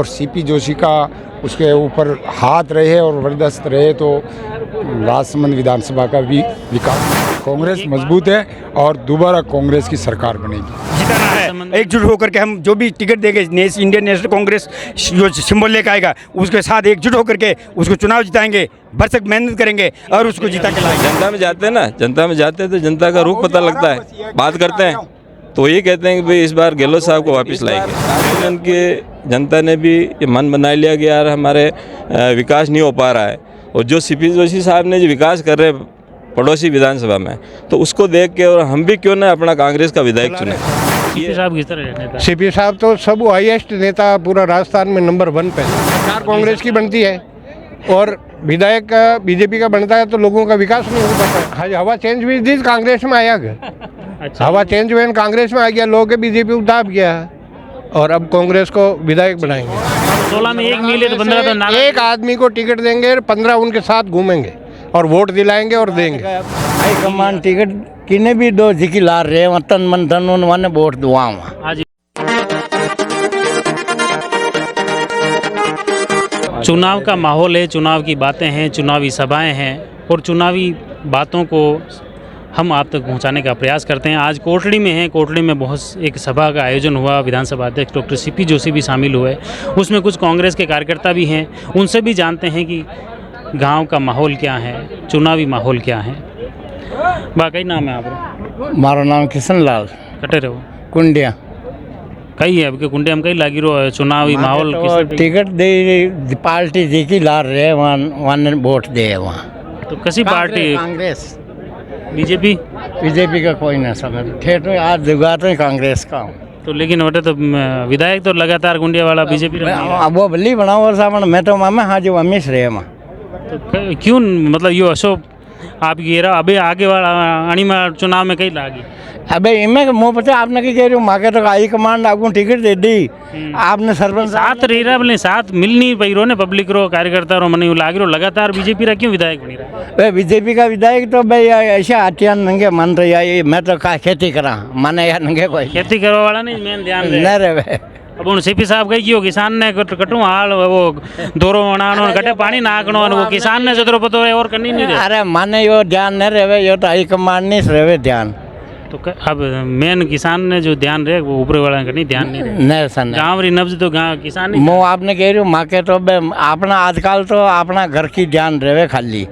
और सीपी जोशी का उसके ऊपर हाथ रहे और जबरदस्त रहे तो राजसमंद विधानसभा का भी विकास, कांग्रेस मजबूत है और दोबारा कांग्रेस की सरकार बनेगी। जिताना है एकजुट होकर के, हम जो भी टिकट देंगे इंडियन नेशनल कांग्रेस जो सिंबल लेकर आएगा उसके साथ एकजुट होकर के उसको चुनाव जिताएंगे, भरसक मेहनत करेंगे और उसको जिता के लाएंगे। जनता में जाते हैं ना, जनता में जाते हैं तो जनता का रूप पता लगता है, बात करते हैं तो ये कहते हैं कि भाई इस बार गहलोत साहब को वापस लाएंगे। उनके जनता ने भी ये मन बना लिया कि यार हमारे विकास नहीं हो पा रहा है, और जो सीपी जोशी साहब ने जो विकास कर रहे हैं पड़ोसी विधानसभा में, तो उसको देख के और हम भी क्यों ना अपना कांग्रेस का विधायक चुने। सीपी साहब किस तरह नेता? सीपी साहब तो सब हाईएस्ट नेता पूरा राजस्थान में नंबर 1 पे। सरकार कांग्रेस की बनती है और विधायक का बीजेपी का बनता है तो लोगों का विकास नहीं हो पाता है। हवा चेंज हुई थी, कांग्रेस में आया गया। अच्छा, हवा चेंज हुए कांग्रेस में आ गया, लोग बीजेपी उतार गया और अब कांग्रेस को विधायक बनाएंगे। 16 में एक मिले तो 15 तो नाराज। एक आदमी को टिकट देंगे, 15 उनके साथ घूमेंगे और वोट दिलाएंगे और देंगे। हाईकमान टिकट किने भी दो जिकी लार रहे वतन मन धन वन वोट दुआवा। आज चुनाव का माहौल है, चुनाव की बातें हैं, चुनावी सभाएं हैं और चुनावी बातों को हम आप तक पहुंचाने का प्रयास करते हैं। आज कोटड़ी में हैं, कोटड़ी में बहुत एक सभा का आयोजन हुआ, विधानसभा अध्यक्ष डॉक्टर सीपी जोशी भी शामिल हुए, उसमें कुछ कांग्रेस के कार्यकर्ता भी हैं, उनसे भी जानते हैं कि गांव का माहौल क्या है, चुनावी माहौल क्या है। बाकी नाम है आप? मारो नाम किशन लाल कटे रहो कुंडिया। कई है अब कुंडे हम कई लागी रो चुनावी माहौल तो टिकट दे पार्टी जिकी लार रहे वन वोट दे वहाँ। तो कसी पार्टी? कांग्रेस बीजेपी? बीजेपी का कोई ना समझ ठेठ आज जुगा तो कांग्रेस का। तो लेकिन वटे तो विधायक तो लगातार गुंडिया वाला बीजेपी अब वो बल्ली बनाओ सामान मैं तो मामा हाँ जो अमीश रहे माँ। तो क्यों मतलब यो अशोक आप ये रहा अभी आगे वाला अणी में चुनाव में कई लागी? अबे इनमें मुँह पता आपने क्या कह रही हूँ मांगे तो हाई कमांड आपको टिकट दे दी, आपने सरपंच साथ रह रहा बोले साथ मिल नहीं पाई रो ने पब्लिक रो कार्यकर्ता रो मनी लाग रो लगातार बीजेपी रा क्यों विधायक बनी रहा? भाई बीजेपी का विधायक तो भाई ऐसे आटियान नंगे मन रही है, मैं तो का खेती करा माने यार नंगे कोई खेती करवा वाला नहीं मेन ध्यान न रहे। अब उन सीपी साहब कही क्यों किसान ने कटू हाल वो दोरो बनानो कटे पानी नाकनो वो किसान ने जतरो पतो है और करनी नहीं रहे। अरे माने यो ध्यान न रहे, यो तो हाई कमांड नहीं रहे ध्यान। तो अब मेन किसान ने जो ध्यान रहे वो ऊपर वाला का नहीं ध्यान नहीं रहे। नहीं सन गाँव री नब्ज तो गाँव किसान नहीं। मो आपने कह रही हूँ माँ के तो अपना आजकल तो अपना घर की ध्यान रहे खाली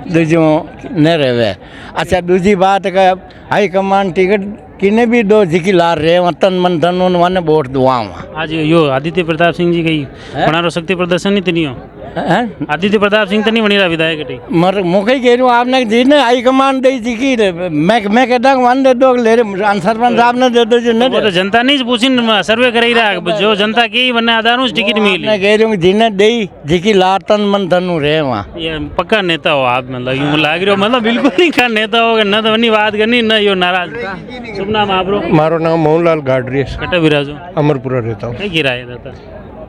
दूजो न रहे। अच्छा दूसरी बात का हाई कमांड टिकट किने भी दो जिकी लार रहे वतन मन धन वन वोट दुआवा। आज यो आदित्य प्रताप सिंह जी कही बना रो शक्ति प्रदर्शन नहीं तनियो आदित्य प्रताप सिंह तो नहीं बनी रहा विधायक मर मुखी कह रही हूँ आपने जिसने हाई कमांड दी जिकी मैं कहता हूँ वन दे दो ले सरपंच साहब ने दे दो जो नहीं तो जनता नहीं पूछी सर्वे कर ही रहा जो जनता की बने आधार टिकट मिली। मैं कह रही हूँ जिन्हें दी जिकी लार तन मन धनु रहे वहाँ। ये पक्का नेता हो आप मतलब यूँ लाग रहे हो मतलब बिल्कुल नहीं का नेता होगा न तो बात करनी न यो नाराज। शुभ नाम आप? मारो नाम मोहनलाल गाडरिया कटे विराजो अमरपुरा रहता हूँ। क्या गिरा है दाता?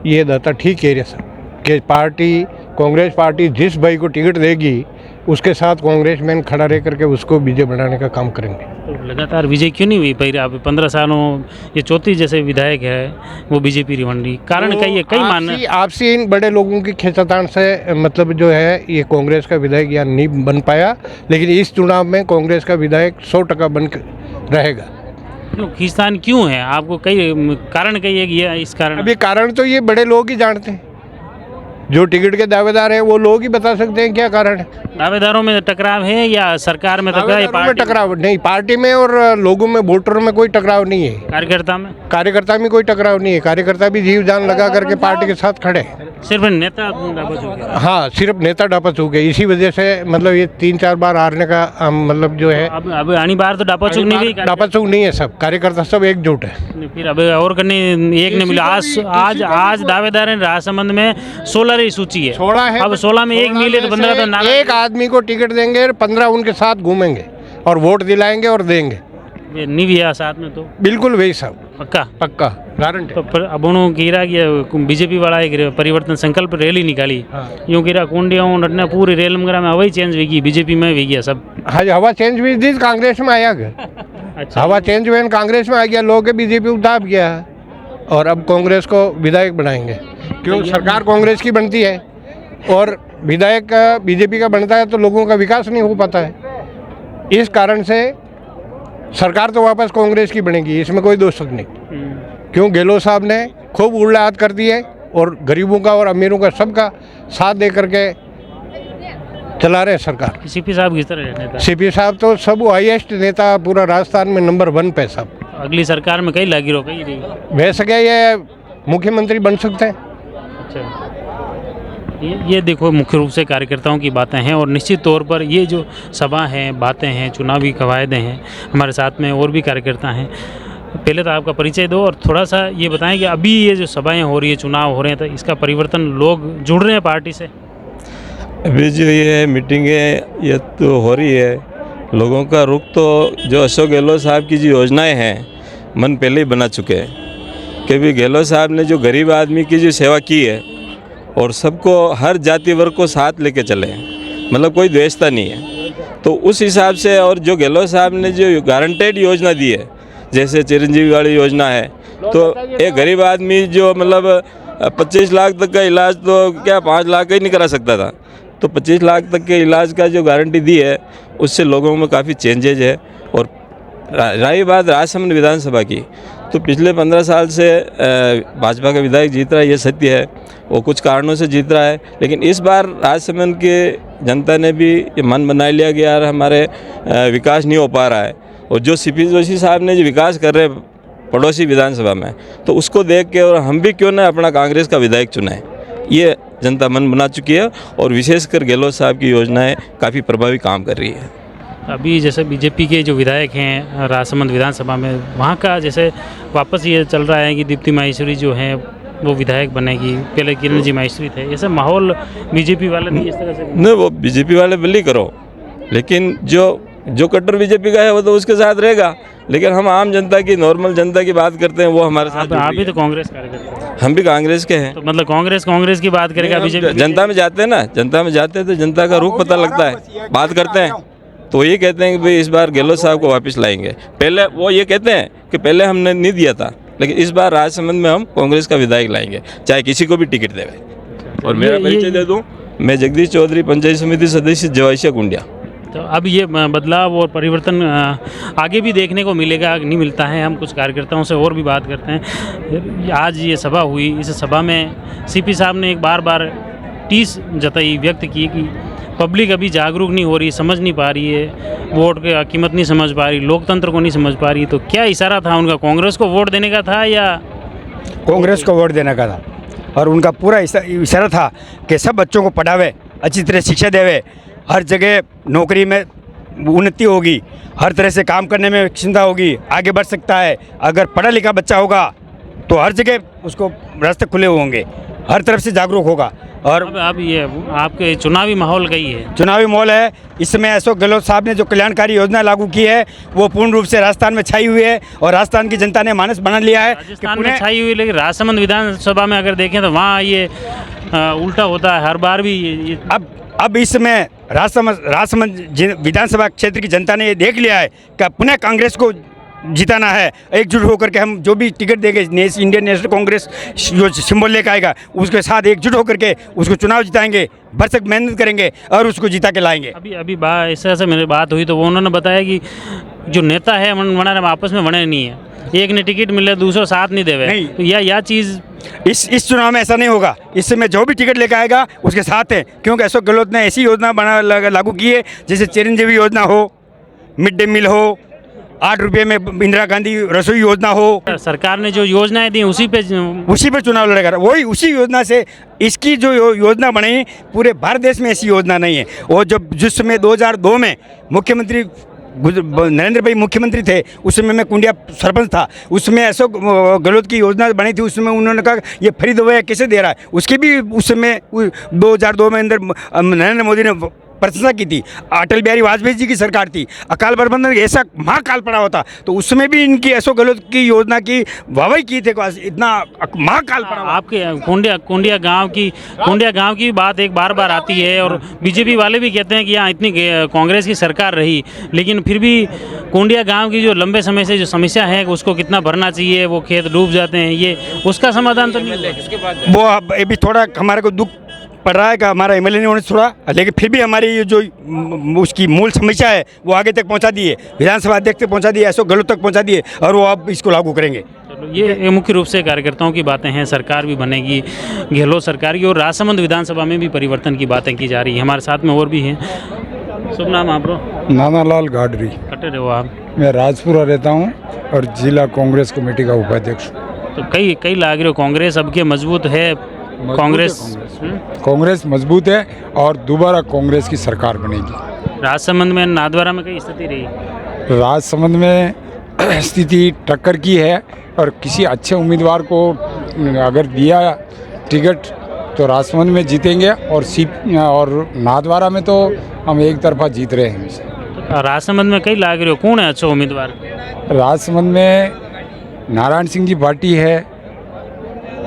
ये दाता ठीक कह रहे सर कि पार्टी कांग्रेस पार्टी जिस भाई को टिकट देगी उसके साथ कांग्रेस मैन खड़ा रह करके उसको विजय बनाने का काम करेंगे। तो लगातार विजय क्यों नहीं हुई पहले? आप 15 सालों ये चौथी जैसे विधायक है वो बीजेपी बन रही, कारण कई है कई मानना आपसी इन बड़े लोगों की खींचातान से मतलब जो है ये कांग्रेस का विधायक यहाँ नहीं बन पाया, लेकिन इस चुनाव में कांग्रेस का विधायक 100% बन रहेगा। क्यों खींचतान क्यों है? आपको कई कारण कही है कि ये इस कारण? अभी कारण तो ये बड़े लोग ही जानते हैं, जो टिकट के दावेदार हैं वो लोग ही बता सकते हैं क्या कारण है। दावेदारों में टकराव है या सरकार में टकराव नहीं, पार्टी में और लोगों में वोटरों में कोई टकराव नहीं है। कार्यकर्ता में कोई टकराव नहीं है, कार्यकर्ता भी जीव जान लगा करके पार्टी के साथ खड़े। सिर्फ नेता डापच हो गया? हाँ सिर्फ नेता डापच हो गए, इसी वजह से मतलब ये 3-4 बार हारने का मतलब जो है। अब अगली बार तो डापाचूक नहीं गई, डापाचूक नहीं है, सब कार्यकर्ता सब एकजुट है। फिर अब और करने एक ने मिला आज दावेदार है राजसमंद में 16 की सूची है, 16 है। अब 16 में एक मिले तो 15 तो एक आदमी को टिकट देंगे, 15 उनके साथ घूमेंगे और वोट दिलाएंगे और देंगे। नहीं भी साथ में तो बिल्कुल वही सब पक्का गारंटी। तो अब कीरा कि बीजेपी वाला एक परिवर्तन संकल्प रैली निकाली, यूँ कीरा कुंडिया पूरी रेल में हवा चेंज हुई, बीजेपी में भी गया सब। हाँ हवा चेंज हुई थी, कांग्रेस में आया गया। अच्छा हवा चेंज हुए कांग्रेस में आ गया, लोग बीजेपी उतार गया और अब कांग्रेस को विधायक बनाएंगे। क्यों? सरकार कांग्रेस की बनती है और विधायक बीजेपी का बनता है तो लोगों का विकास नहीं हो पाता है। इस कारण से सरकार तो वापस कांग्रेस की बनेगी, इसमें कोई दो शक नहीं। क्यों? गहलोत साहब ने खूब उड़ाहट कर दी है और गरीबों का और अमीरों का सबका साथ दे करके चला रहे सरकार। सीपी साहब किस तरह नेता? सीपी साहब तो सब हाईएस्ट नेता पूरा राजस्थान में नंबर 1 पे सब। अगली सरकार में कई लागी कई रही। वह सके ये मुख्यमंत्री बन सकते हैं। अच्छा, ये देखो मुख्य रूप से कार्यकर्ताओं की बातें हैं और निश्चित तौर पर ये जो सभा हैं, बातें हैं, चुनावी कवायदें हैं। हमारे साथ में और भी कार्यकर्ता हैं। पहले तो आपका परिचय दो और थोड़ा सा ये बताएं कि अभी ये जो सभाएं हो रही है, चुनाव हो रहे हैं, तो इसका परिवर्तन लोग जुड़ रहे हैं पार्टी से? अभी जो ये मीटिंगें ये तो हो रही है, लोगों का रुख तो जो अशोक गहलोत साहब की जो योजनाएं हैं मन पहले ही बना चुके हैं कि भी गहलोत साहब ने जो गरीब आदमी की जो सेवा की है और सबको हर जाति वर्ग को साथ लेके चले, मतलब कोई द्वेषता नहीं है। तो उस हिसाब से और जो गहलोत साहब ने जो गारंटेड योजना दी है, जैसे चिरंजीवी वाली योजना है, तो एक गरीब आदमी जो मतलब 25 लाख तक का इलाज तो क्या 5 लाख का ही नहीं करा सकता था, तो 25 लाख तक के इलाज का जो गारंटी दी है उससे लोगों में काफ़ी चेंजेज है। और रही बात राजसमंद विधानसभा की, तो पिछले 15 साल से भाजपा का विधायक जीत रहा है, ये सत्य है। वो कुछ कारणों से जीत रहा है, लेकिन इस बार राजसमंद के जनता ने भी ये मन बना लिया कि यार हमारे विकास नहीं हो पा रहा है, और जो सीपी जोशी साहब ने जो विकास कर रहे हैं पड़ोसी विधानसभा में, तो उसको देख के और हम भी क्यों ना अपना कांग्रेस का विधायक चुनाएं, ये जनता मन बना चुकी है। और विशेषकर गहलोत साहब की योजनाएं काफ़ी प्रभावी काम कर रही है। अभी जैसे बीजेपी के जो विधायक हैं राजसमंद विधानसभा में, वहाँ का जैसे वापस ये चल रहा है कि दीप्ति माहेश्वरी जो हैं वो विधायक बनेगी, पहले किरण जी माहेश्वरी थे, ऐसा माहौल बीजेपी वाले नहीं इस तरह से? नहीं, वो बीजेपी वाले बिल्ली करो, लेकिन जो कट्टर बीजेपी का है वो तो उसके साथ रहेगा, लेकिन हम आम जनता की, नॉर्मल जनता की बात करते हैं, वो हमारे साथ। आप भी तो कांग्रेस कार्यकर्ता हैं। हम भी कांग्रेस के हैं। तो मतलब कांग्रेस की बात करेगा बीजेपी? जनता में जाते हैं ना, जनता में जाते हैं तो जनता का रुख पता लगता है, बात करते हैं तो ये कहते हैं कि भाई इस बार गहलोत साहब को वापस लाएंगे। पहले वो ये कहते हैं कि पहले हमने नहीं दिया था, लेकिन इस बार राजसमंद में हम कांग्रेस का विधायक लाएंगे, चाहे किसी को भी टिकट देवे। और मेरा परिचय दे दूं, मैं जगदीश चौधरी, पंचायत समिति सदस्य, जवाइशिया कुंडिया। तो अब ये बदलाव और परिवर्तन आगे भी देखने को मिलेगा, नहीं मिलता है? हम कुछ कार्यकर्ताओं से और भी बात करते हैं। आज ये सभा हुई, इस सभा में सीपी साहब ने एक बार टीस जताई, व्यक्त की कि पब्लिक अभी जागरूक नहीं हो रही, समझ नहीं पा रही है, वोट की कीमत नहीं समझ पा रही, लोकतंत्र को नहीं समझ पा रही। तो क्या इशारा था उनका? कांग्रेस को वोट देने का था या कांग्रेस को वोट देने का था? और उनका पूरा इशारा था कि सब बच्चों को पढ़ावे, अच्छी तरह शिक्षा देवे, हर जगह नौकरी में उन्नति होगी, हर तरह से काम करने में क्षमता होगी, आगे बढ़ सकता है। अगर पढ़ा लिखा बच्चा होगा तो हर जगह उसको रास्ते खुले होंगे, हर तरफ से जागरूक होगा। और अब ये आपके चुनावी माहौल कही है? चुनावी माहौल है इस समय। अशोक गहलोत साहब ने जो कल्याणकारी योजना लागू की है वो पूर्ण रूप से राजस्थान में छाई हुई है और राजस्थान की जनता ने मानस बना लिया है। राजस्थान में छाई हुई, लेकिन राजसमंद विधानसभा में अगर देखें तो वहाँ ये उल्टा होता है हर बार भी। ये अब इस समय राजसमंद विधानसभा क्षेत्र की जनता ने ये देख लिया है कि पुनः कांग्रेस को जिताना है। एकजुट होकर के हम जो भी टिकट देंगे, इंडियन नेशनल कांग्रेस जो सिंबल लेकर आएगा उसके साथ एकजुट होकर के उसको चुनाव जिताएंगे, भरसक मेहनत करेंगे और उसको जिता के लाएंगे। अभी इस तरह से मेरी बात हुई तो वो उन्होंने बताया कि जो नेता है वना आपस में बने नहीं है, एक ने टिकट मिले दूसरा साथ नहीं देवे। नहीं, तो यह चीज़ इस चुनाव में ऐसा नहीं होगा। इस समय जो भी टिकट लेकर आएगा उसके साथ है, क्योंकि अशोक गहलोत ने ऐसी योजना लागू की है जैसे चिरंजीवी योजना हो, मिड डे मील हो, 8 रुपये में इंदिरा गांधी रसोई योजना हो। सरकार ने जो योजनाएं दी उसी पे चुनाव लड़ेगा। वही उसी योजना से इसकी जो योजना बनाई, पूरे भारत देश में ऐसी योजना नहीं है। और जब जिस समय 2002 में मुख्यमंत्री नरेंद्र भाई मुख्यमंत्री थे, उस समय मैं कुंडिया सरपंच था, उसमें अशोक गहलोत की योजना बनी थी। उसमें उन्होंने कहा ये फ्री दवाई कैसे दे रहा है, उसकी भी उस समय 2002 में अंदर नरेंद्र मोदी ने प्रशंसा की थी। अटल बिहारी वाजपेयी जी की सरकार थी, अकाल प्रबंधन ऐसा महाकाल पड़ा होता तो उसमें भी इनकी अशोक गहलोत की योजना की वाहवाही की थे। इतना महाकाल पड़ा हुआ। आपके कुंडिया गांव की बात एक बार आती है और बीजेपी वाले भी कहते हैं कि यहाँ इतनी कांग्रेस की सरकार रही, लेकिन फिर भी कुंडिया गांव की जो लंबे समय से जो समस्या है उसको कितना भरना चाहिए, वो खेत डूब जाते हैं, ये उसका समाधान तो नहीं है। वो अब अभी थोड़ा हमारे को दुख पड़ रहा है कि हमारा एमएलए नहीं होने से थोड़ा, लेकिन फिर भी हमारी ये जो उसकी मूल समस्या है वो आगे तक पहुंचा दी है, विधानसभा अध्यक्ष तक पहुंचा दी है, अशोक गहलोत तक पहुंचा दी है और वो अब इसको लागू करेंगे। ये मुख्य रूप से कार्यकर्ताओं की बातें हैं। सरकार भी बनेगी गहलोत सरकार की, और राजसमंद विधानसभा में भी परिवर्तन की बातें की जा रही है। हमारे साथ में और भी हैं। शुभ नाम आपको? नानालाल गाडरी। कटे रहो आप? मैं राजपुरा रहता हूँ और जिला कांग्रेस कमेटी का उपाध्यक्ष हूँ। तो कई लाग रहे हो, कांग्रेस अब के मजबूत है, कांग्रेस कांग्रेस मजबूत है और दोबारा कांग्रेस की सरकार बनेगी। राजसमंद में नाथद्वारा में कई स्थिति रही? राजसमंद में स्थिति टक्कर की है और किसी अच्छे उम्मीदवार को अगर दिया टिकट तो राजसमंद में जीतेंगे और नाथद्वारा में तो हम एक तरफा जीत रहे हैं। तो राजसमंद में कई लाग रहे हो, कौन है अच्छा उम्मीदवार? राजसमंद में नारायण सिंह जी पार्टी है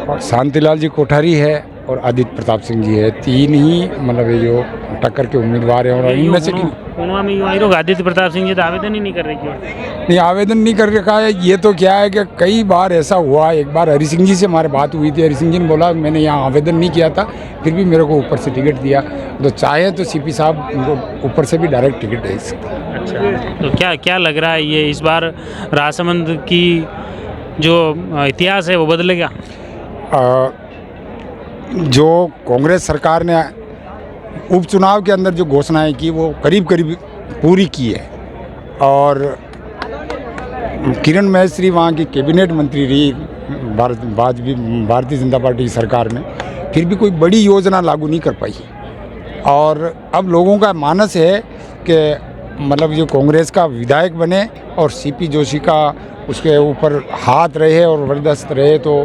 और शांतिलाल जी कोठारी है और आदित्य प्रताप सिंह जी है। तीन ही मतलब ये जो टक्कर के उम्मीदवार हैं। और इनमें से आदित्य प्रताप सिंह जी तो आवेदन ही नहीं कर रहे क्यों? नहीं, आवेदन नहीं कर रखा है। ये तो क्या है कि कई बार ऐसा हुआ, एक बार हरि सिंह जी से हमारी बात हुई थी, हरि सिंह जी ने बोला मैंने यहाँ आवेदन नहीं किया था, फिर भी मेरे को ऊपर से टिकट दिया। तो चाहे तो सीपी साहब उनको ऊपर से भी डायरेक्ट टिकट दे सकते हैं। अच्छा, तो क्या लग रहा है ये इस बार राजसमंद की जो इतिहास है वो बदलेगा? जो कांग्रेस सरकार ने उपचुनाव के अंदर जो घोषणाएं की वो करीब पूरी की है और किरण महेश्वरी वहाँ की कैबिनेट मंत्री रही भारतीय जनता पार्टी की सरकार में, फिर भी कोई बड़ी योजना लागू नहीं कर पाई। और अब लोगों का मानस है कि मतलब जो कांग्रेस का विधायक बने और सीपी जोशी का उसके ऊपर हाथ रहे और वरदस्त रहे तो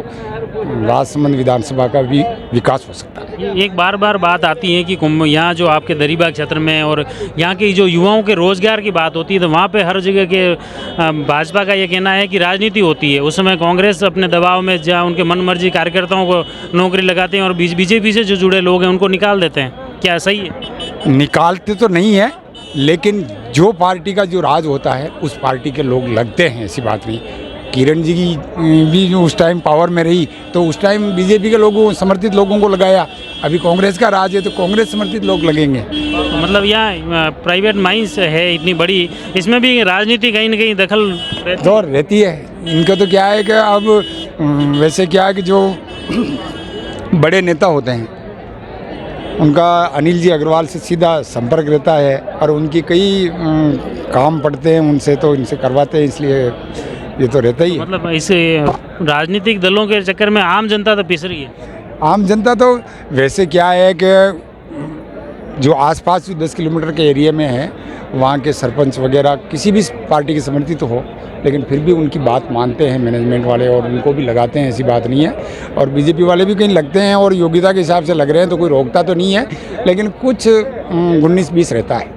राजसमंद विधानसभा का भी विकास हो सकता है। एक बार बात आती है कि यहाँ जो आपके दरीबाग क्षेत्र में और यहाँ के जो युवाओं के रोजगार की बात होती है तो वहाँ पे हर जगह के भाजपा का ये कहना है कि राजनीति होती है। उस समय कांग्रेस अपने दबाव में जहाँ उनके मन मर्जी कार्यकर्ताओं को नौकरी लगाते हैं और बीजेपी से जो जुड़े लोग हैं उनको निकाल देते हैं। क्या सही है? निकालते तो नहीं है, लेकिन जो पार्टी का जो राज होता है उस पार्टी के लोग लगते हैं, ऐसी बात नहीं। किरण जी की भी जो उस टाइम पावर में रही तो उस टाइम बीजेपी के लोगों समर्थित लोगों को लगाया, अभी कांग्रेस का राज है तो कांग्रेस समर्थित लोग लगेंगे। तो मतलब यहाँ प्राइवेट माइंस है इतनी बड़ी, इसमें भी राजनीति कहीं ना कहीं दखल रहती है। इनका तो क्या है कि अब वैसे क्या है कि जो बड़े नेता होते हैं उनका अनिल जी अग्रवाल से सीधा संपर्क रहता है और उनकी कई काम पड़ते हैं उनसे, तो इनसे करवाते हैं, इसलिए ये तो रहता ही है। मतलब इस राजनीतिक दलों के चक्कर में आम जनता तो पिस रही है। आम जनता तो वैसे क्या है कि जो आसपास 10 किलोमीटर के एरिया में है वहाँ के सरपंच वगैरह किसी भी पार्टी के समर्थित तो हो, लेकिन फिर भी उनकी बात मानते हैं मैनेजमेंट वाले और उनको भी लगाते हैं, ऐसी बात नहीं है। और बीजेपी वाले भी कहीं लगते हैं और योग्यता के हिसाब से लग रहे हैं तो कोई रोकता तो नहीं है, लेकिन कुछ 19-20 रहता है।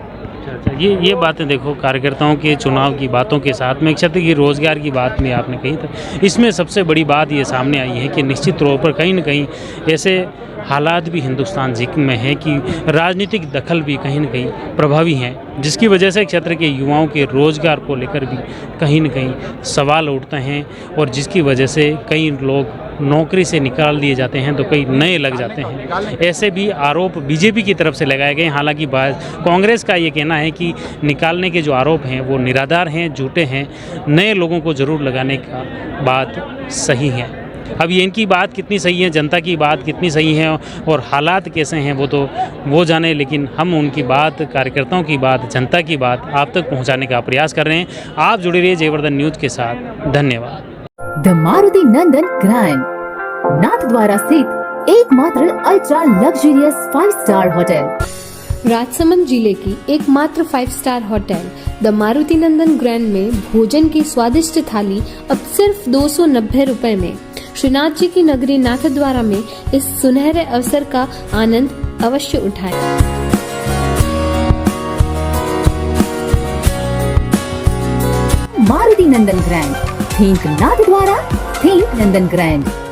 अच्छा, ये बातें देखो कार्यकर्ताओं के चुनाव की बातों के साथ में क्षेत्र की रोजगार की बात में आपने कही था, इसमें सबसे बड़ी बात ये सामने आई है कि निश्चित तौर पर कहीं ना कहीं ऐसे हालात भी हिंदुस्तान में है कि राजनीतिक दखल भी कहीं ना कहीं प्रभावी हैं, जिसकी वजह से क्षेत्र के युवाओं के रोजगार को लेकर भी कहीं ना कहीं सवाल उठते हैं और जिसकी वजह से कई लोग नौकरी से निकाल दिए जाते हैं तो कई नए लग जाते हैं। ऐसे भी आरोप बीजेपी की तरफ से लगाए गए। हालांकि कांग्रेस का ये कहना है कि निकालने के जो आरोप हैं वो निराधार हैं, झूठे हैं, नए लोगों को ज़रूर लगाने का बात सही है। अब ये इनकी बात कितनी सही है, जनता की बात कितनी सही है और हालात कैसे हैं वो तो वो जाने, लेकिन हम उनकी बात, कार्यकर्ताओं की बात, जनता की बात आप तक पहुंचाने का प्रयास कर रहे हैं। आप जुड़े रहिए जयवर्धन न्यूज़ के साथ। धन्यवाद। The Maruti Nandan grand Nathdwara स्थित एकमात्र ultra luxurious 5 star hotel. Rajsamand जिले की एकमात्र 5 star hotel the Maruti Nandan grand में भोजन की स्वादिष्ट थाली अब सिर्फ 290 रुपए में। श्रीनाथ जी की नगरी नाथद्वारा में इस सुनहरे अवसर का आनंद अवश्य उठाएं। मारुति नंदन ग्रैंड। थिंक नाथ द्वारा, थिंक नंदन ग्रैंड।